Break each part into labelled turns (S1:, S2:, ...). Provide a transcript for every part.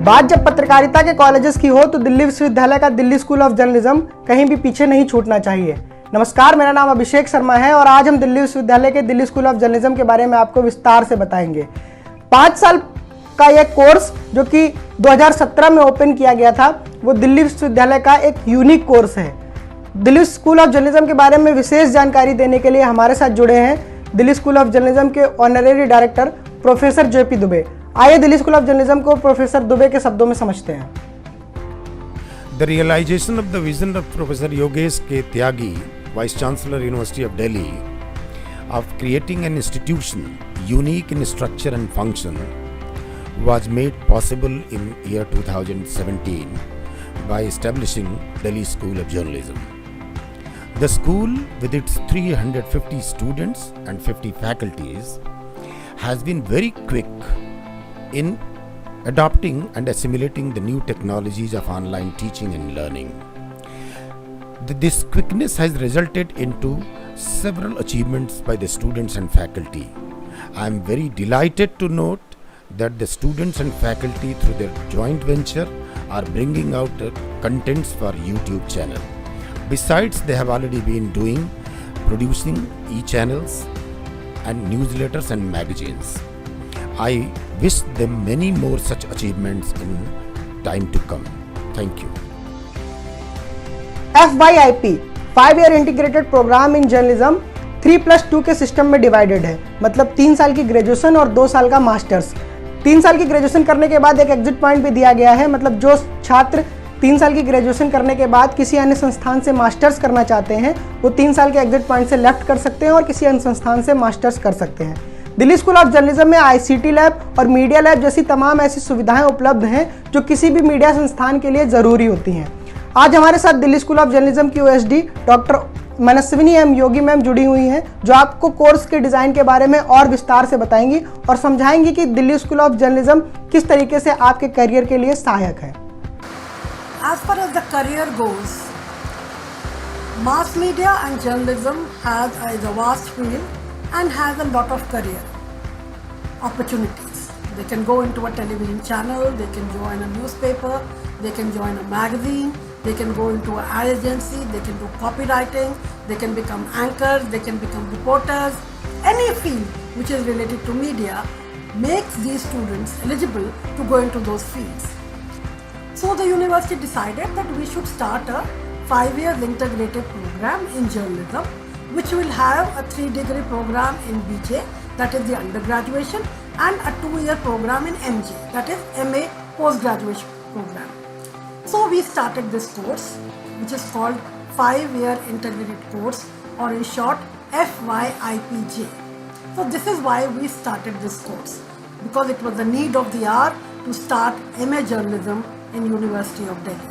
S1: बात जब पत्रकारिता के कॉलेजेस की हो तो दिल्ली विश्वविद्यालय का दिल्ली स्कूल ऑफ जर्नलिज्म कहीं भी पीछे नहीं छूटना चाहिए। नमस्कार, मेरा नाम अभिषेक शर्मा है और आज हम दिल्ली विश्वविद्यालय के दिल्ली स्कूल ऑफ जर्नलिज्म के बारे में आपको विस्तार से बताएंगे। 5 साल का यह कोर्स जो कि 2017 में ओपन किया गया था, वो दिल्ली विश्वविद्यालय का एक यूनिक कोर्स है। दिल्ली स्कूल ऑफ जर्नलिज्म के बारे में विशेष जानकारी देने के लिए हमारे साथ जुड़े हैं दिल्ली स्कूल ऑफ जर्नलिज्म के honorary director professor JP Dubey. आइए दिल्ली स्कूल ऑफ जर्नलिज्म को प्रोफेसर दुबे के शब्दों में समझते हैं।
S2: The realization of the vision of Professor Yogesh K. Tyagi, Vice Chancellor, University of Delhi, of creating an institution unique in structure and function was made possible in year 2017 by establishing Delhi School of Journalism. The school, with its 350 students and 50 faculties, has been very quick in adopting and assimilating the new technologies of online teaching and learning. This quickness has resulted into several achievements by the students and faculty. I am very delighted to note that the students and faculty through their joint venture are bringing out contents for YouTube channel. Besides, they have already been producing e-channels and newsletters and magazines. I wish them many more such achievements in time to come. Thank you.
S1: FYIP 5-year integrated programme in journalism 3+2 के system में divided है। मतलब 3 साल की graduation और 2 साल का masters. 3 साल की ग्रेजुएशन करने के बाद एक एग्जिट पॉइंट भी दिया गया है। मतलब जो छात्र 3 साल की ग्रेजुएशन करने के बाद किसी अन्य संस्थान से मास्टर्स करना चाहते हैं, वो 3 साल के एग्जिट पॉइंट से लेफ्ट कर सकते हैं और किसी अन्य संस्थान से मास्टर्स कर सकते हैं। दिल्ली स्कूल ऑफ जर्नलिज्म में ICT लैब और मीडिया लैब जैसी तमाम ऐसी सुविधाएं उपलब्ध हैं जो किसी भी मीडिया संस्थान के लिए ज़रूरी होती हैं। आज हमारे साथ दिल्ली स्कूल ऑफ जर्नलिज्म की OSD डॉक्टर मनस्विनी एम योगी मैम जुड़ी हुई हैं, जो आपको कोर्स के डिज़ाइन के बारे में और विस्तार से बताएंगी और समझाएंगी कि दिल्ली स्कूल ऑफ जर्नलिज्म किस तरीके से आपके करियर के लिए सहायक है।
S3: As far as the career goes, mass media and journalism is a vast field and has a lot of career opportunities. They can go into a television channel, they can join a newspaper, they can join a magazine, they can go into an ad agency, they can do copywriting, they can become anchors, they can become reporters. Any field which is related to media makes these students eligible to go into those fields. So the university decided that we should start a 5-year integrated program in journalism, which will have a 3-degree program in BJ, that is the undergraduation, and a 2-year program in MJ, that is MA postgraduation program. So we started this course, which is called 5-year integrated course, or in short FYIPJ. So this is why we started this course, because it was the need of the hour to start MA journalism in University of Delhi.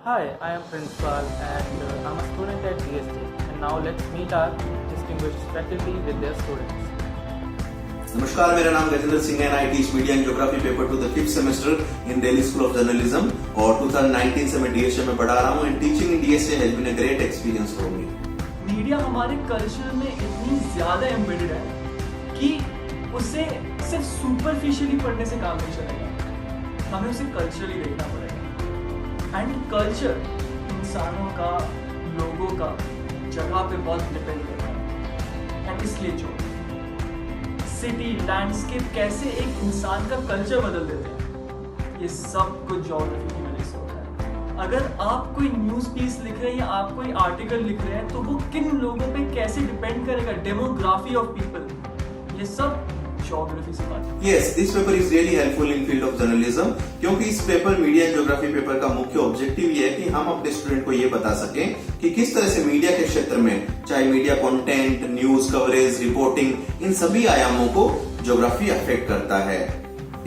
S4: Hi, I am Principal and I'm a student at DST, and now let's meet our distinguished faculty with their students.
S5: नमस्कार, मेरा नाम गजेंद्र सिंह है and I teach media and geography paper to the 5th semester in Delhi School of Journalism और 2019 से मैं DSA में पढ़ा रहा हूँ and teaching in DSA has been a great experience for me.
S6: Media हमारे कल्चर में इतनी ज्यादा एम्बेडेड है कि उसे सिर्फ सुपरफिशियली पढ़ने से काम नहीं चलेगा, हमें उसे कल्चरली देखना पड़ेगा। एंड कल्चर इंसानों का, लोगों का जगह पे बहुत डिपेंड करता है। एंड इसलिए जो सिटी लैंडस्केप कैसे एक इंसान का कल्चर बदल देते हैं, ये सब कुछ ज्योग्राफी की वजह से होता है। अगर आप कोई न्यूज़ पीस लिख रहे हैं या आप कोई आर्टिकल लिख रहे हैं, तो वो किन लोगों पे कैसे डिपेंड करेगा, डेमोग्राफी ऑफ पीपल, ये सब ज्योग्राफी से बात है।
S5: Yes, this paper is really helpful in field of journalism, क्योंकि इस पेपर मीडिया ज्योग्राफी पेपर का मुख्य ऑब्जेक्टिव ये है कि हम अपने स्टूडेंट को ये बता सकें कि किस तरह से मीडिया के क्षेत्र में, चाहे media content, news coverage, reporting, इन सभी आयामों को ज्योग्राफी अफेक्ट करता है।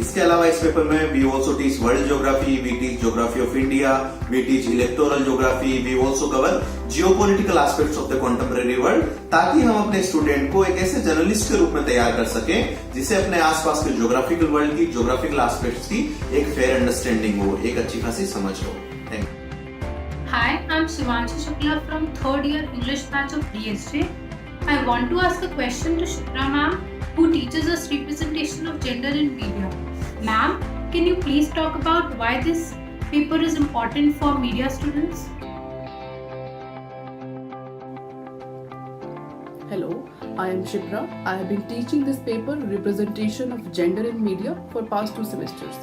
S5: इसके अलावा इस पेपर में we also teach world geography, we teach geography of India, we teach electoral geography, we also cover geopolitical aspects of the contemporary world, ताकि हम अपने स्टूडेंट को एक ऐसे जर्नलिस्ट के रूप में तैयार कर सकें जिसे अपने आसपास के ज्योग्राफिकल वर्ल्ड की, ज्योग्राफिकल एस्पेक्ट्स की एक फेयर अंडरस्टैंडिंग हो, एक अच्छी खासी समझ हो। Thank you.
S7: Hi, I'm Shivanshi Shukla from 3rd year English batch of DSJ. I want to ask a question to Shukla ma'am, who teaches us representation of gender in media. Ma'am, can you please talk about why this paper is important for media students?
S8: Hello, I am Shipra. I have been teaching this paper, Representation of Gender in Media, for past 2 semesters.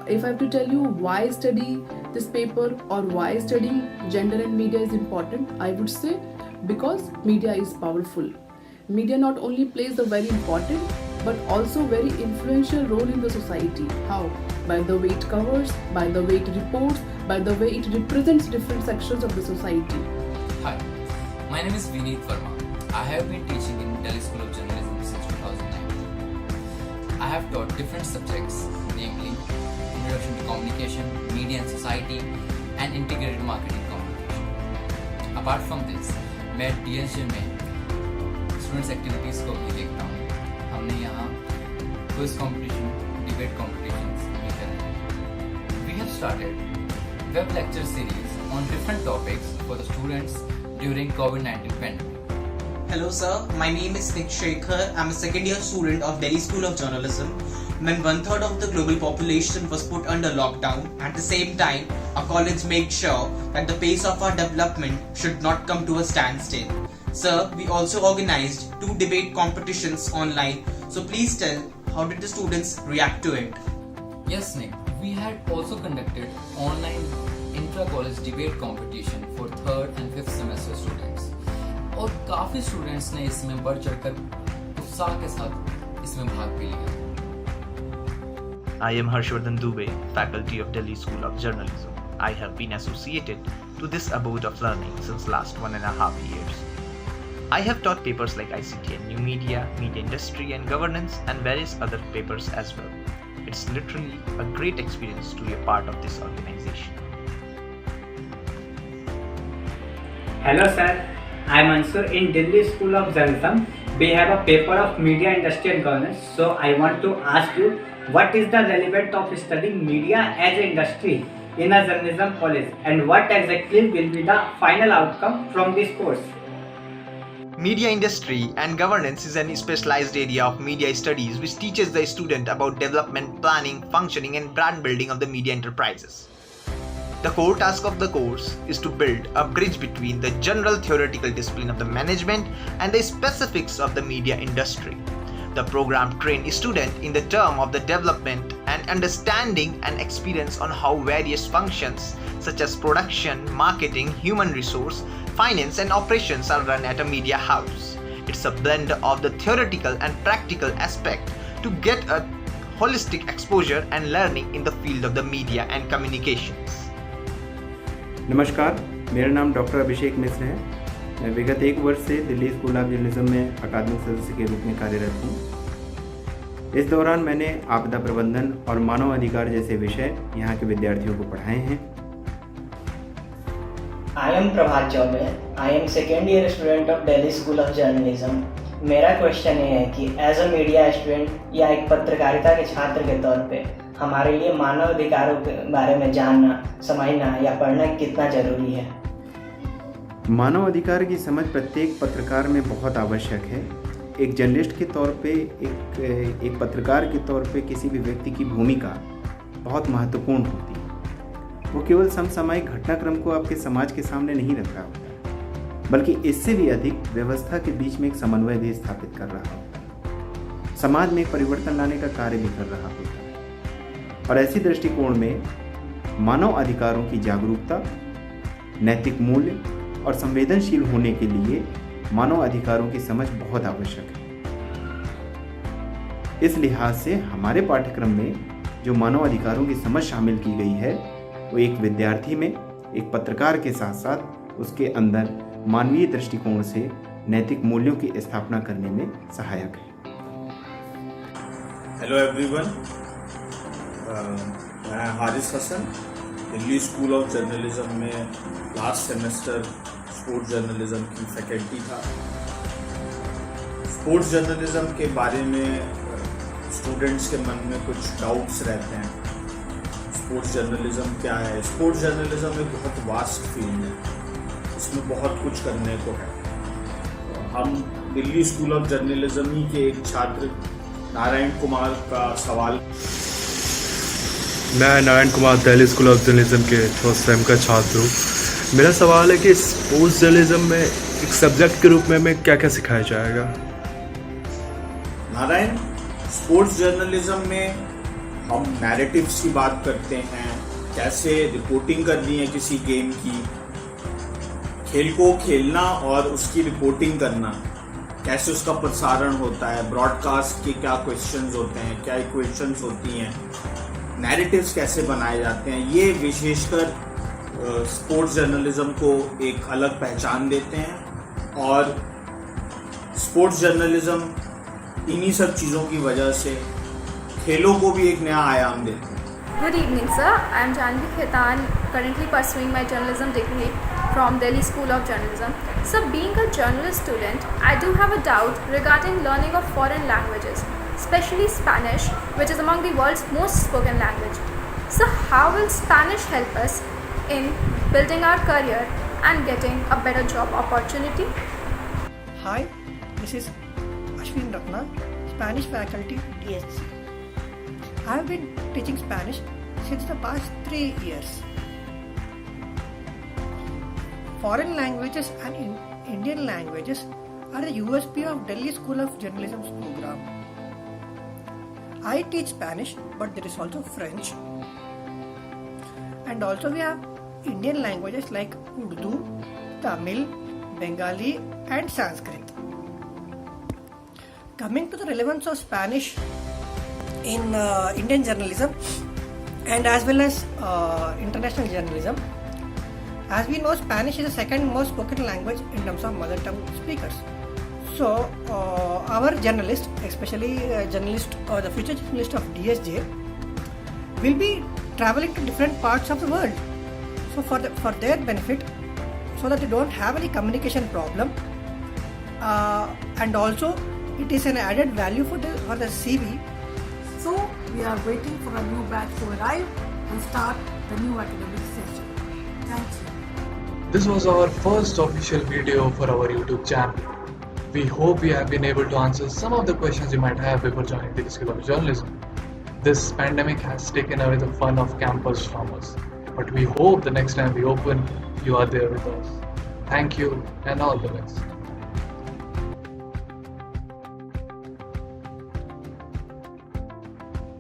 S8: If I have to tell you why study this paper or why studying gender in media is important, I would say because media is powerful. Media not only plays a very important but also very influential role in the society. How? By the way it covers, by the way it reports, by the way it represents different sections of the society.
S9: Hi, my name is Vineet Verma. I have been teaching in Delhi School of Journalism since 2009. I have taught different subjects, namely Introduction to Communication, Media and Society, and Integrated Marketing Communication. Apart from this, मैं DSJ में students activities को भी देखता हूँ. हमने यहाँ quiz competition, debate competitions भी करे. We have started web lecture series on different topics for the students during COVID-19 pandemic.
S10: Hello sir, my name is Nick Shekhar. I'm a second year student of Delhi School of Journalism. When 1/3 of the global population was put under lockdown, at the same time, our college made sure that the pace of our development should not come to a standstill. Sir, we also organized 2 debate competitions online. So please tell, how did the students react to it?
S9: Yes, Nick. We had also conducted online intra-college debate competition for 3rd and 5th semester students. और काफ़ी students ने इसमें बढ़ चढ़कर उत्साह के साथ इसमें भाग भी लिया.
S11: I am Harshvardhan Dubey, faculty of Delhi School of Journalism. I have been associated to this abode of learning since last 1.5 years. I have taught papers like ICT and New Media, Media Industry and Governance and various other papers as well. It's literally a great experience to be a part of this organization.
S12: Hello sir, I am Ansur in Delhi School of Journalism. We have a paper of Media Industry and Governance. So I want to ask you, what is the relevance of studying media as an industry in a journalism college, and what exactly will be the final outcome from this course?
S11: Media industry and governance is a specialized area of media studies which teaches the student about development, planning, functioning and brand building of the media enterprises. The core task of the course is to build a bridge between the general theoretical discipline of the management and the specifics of the media industry. The program trains students in the term of the development and understanding and experience on how various functions such as production, marketing, human resource, finance and operations are run at a media house. It's a blend of the theoretical and practical aspect to get a holistic exposure and learning in the field of the media and communications.
S13: नमस्कार, मेरा नाम doctor अभिषेक मिश्र है. मैं विगत 1 वर्ष से Delhi school of journalism में अकादमिक सदस्य के रूप में कार्यरत हूँ. इस दौरान मैंने आपदा प्रबंधन और मानव अधिकार जैसे विषय यहाँ के विद्यार्थियों को पढ़ाए हैं.
S14: I am Prabhat Chaubey. I am second year student of Delhi School of Journalism. मेरा क्वेश्चन ये है कि एज अ मीडिया स्टूडेंट या एक पत्रकारिता के छात्र के तौर पे हमारे लिए मानव अधिकारों के बारे में जानना, समझना या पढ़ना कितना जरूरी है?
S13: मानव अधिकार की समझ प्रत्येक पत्रकार में बहुत आवश्यक है. एक जर्नलिस्ट के तौर पे, एक पत्रकार के तौर पे किसी भी व्यक्ति की भूमिका बहुत महत्वपूर्ण होती है. वो केवल समसामयिक घटनाक्रम को आपके समाज के सामने नहीं रख रहा होता, बल्कि इससे भी अधिक व्यवस्था के बीच में एक समन्वय भी स्थापित कर रहा होता है. समाज में एक परिवर्तन लाने का कार्य भी कर रहा होता है. और ऐसी दृष्टिकोण में मानव अधिकारों की जागरूकता, नैतिक मूल्य और संवेदनशील होने के लिए मानव अधिकारों की समझ बहुत आवश्यक है. इस लिहाज से हमारे पाठ्यक्रम में जो मानव अधिकारों की समझ शामिल की गई है वो एक विद्यार्थी में, एक पत्रकार के साथ साथ उसके अंदर मानवीय दृष्टिकोण से नैतिक मूल्यों की स्थापना करने में सहायक है.
S15: हेलो एवरीवन, मैं Haris Hasan Delhi school of journalism में लास्ट सेमेस्टर स्पोर्ट्स जर्नलिज्म की फैकल्टी था. स्पोर्ट्स जर्नलिज्म के बारे में स्टूडेंट्स के मन में कुछ डाउट्स रहते हैं. स्पोर्ट्स जर्नलिज्म क्या है? स्पोर्ट्स जर्नलिज्म एक बहुत वास्ट फील्ड है, इसमें बहुत कुछ करने को है. हम दिल्ली स्कूल ऑफ जर्नलिज्म ही के एक छात्र नारायण कुमार का सवाल
S16: मैं Narayan Kumar Delhi school of journalism के फर्स्ट सेम का छात्र हूँ। मेरा सवाल है कि स्पोर्ट्स जर्नलिज्म में एक सब्जेक्ट के रूप में हमें क्या क्या सिखाया जाएगा?
S15: नारायण, स्पोर्ट्स जर्नलिज्म में हम नैरेटिव्स की बात करते हैं, कैसे रिपोर्टिंग करनी है किसी गेम की, खेल को खेलना और उसकी रिपोर्टिंग करना, कैसे उसका प्रसारण होता है, ब्रॉडकास्ट के क्या क्वेश्चंस होते हैं, क्या इक्वेशंस होती हैं, नैरेटिव्स कैसे बनाए जाते हैं। ये विशेषकर स्पोर्ट्स जर्नलिज्म को एक अलग पहचान देते हैं और स्पोर्ट्स जर्नलिज्म इन्हीं सब चीज़ों की वजह से खेलों को भी एक नया आयाम देते हैं।
S17: Good evening, sir. I am Janvi Khetan, currently pursuing my journalism degree from Delhi School of Journalism. So, being a journalist student, I do have a doubt regarding learning of foreign languages, especially Spanish, which is among the world's most spoken language. So, how will Spanish help us in building our career and getting a better job opportunity?
S18: Hi, this is Ashwin Ratna, Spanish faculty, DSC. I have been teaching Spanish since the past 3 years. Foreign languages and Indian languages are the USP of Delhi School of Journalism's program. I teach Spanish, but there is also French. And also we have Indian languages like Urdu, Tamil, Bengali and Sanskrit. Coming to the relevance of Spanish in Indian journalism and as well as international journalism, as we know, Spanish is the second most spoken language in terms of mother tongue speakers. So our journalists, especially journalist or the future journalist of DSJ, will be traveling to different parts of the world. So for their benefit, so that they don't have any communication problem, and also it is an added value for the CV.
S3: So we are waiting for a new batch to arrive and start the new academic session. Thank you.
S19: This was our first official video for our YouTube channel. We hope we have been able to answer some of the questions you might have before joining the School of Journalism. This pandemic has taken away the fun of campus dramas, but we hope the next time we open, you are there with us. Thank you and all the best.